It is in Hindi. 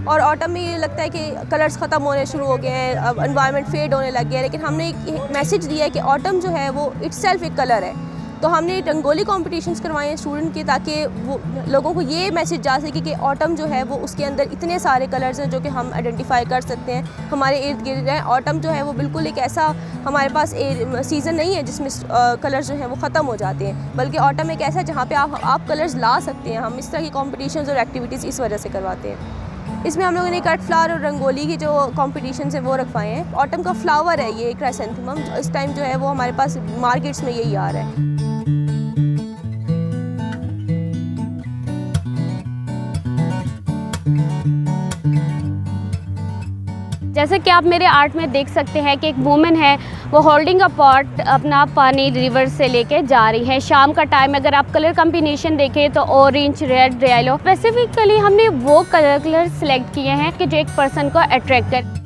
और ऑटम में ये लगता है कि कलर्स ख़त्म होने शुरू हो गए हैं, अब एनवायरनमेंट फेड होने लग गया है, लेकिन हमने एक मैसेज दिया है कि ऑटम जो है वो इट्सेल्फ एक कलर है। तो हमने रंगोली कॉम्पिटिशन्स करवाए हैं स्टूडेंट के, ताकि वो लोगों को ये मैसेज जा सके कि ऑटम जो है वो उसके अंदर इतने सारे कलर्स हैं जो कि हम आइडेंटिफाई कर सकते हैं, हमारे इर्द गिर्द हैं। ऑटम जो है वो बिल्कुल एक ऐसा हमारे पास सीज़न नहीं है जिसमें कलर्स जो हैं वो ख़त्म हो जाते हैं, बल्कि ऑटम एक ऐसा है जहाँ पे आप कलर्स ला सकते हैं। हम इस तरह की कॉम्पिटिशन्स और एक्टिविटीज़ इस वजह से करवाते हैं। इसमें हम लोगों ने कट फ्लावर और रंगोली की जो कॉम्पिटिशन्स हैं वो रखवाए हैं। ऑटम का फ्लावर है ये क्राइसेंथेमम, इस टाइम जो है वो हमारे पास मार्केट्स में यही आ रहा है। जैसे कि आप मेरे आर्ट में देख सकते हैं कि एक वुमेन है, वो होल्डिंग अ पॉट अपना पानी रिवर से लेके जा रही है। शाम का टाइम, अगर आप कलर कॉम्बिनेशन देखें तो ऑरेंज, रेड, येलो, स्पेसिफिकली हमने वो कलर सेलेक्ट किए हैं कि जो एक पर्सन को अट्रैक्ट कर।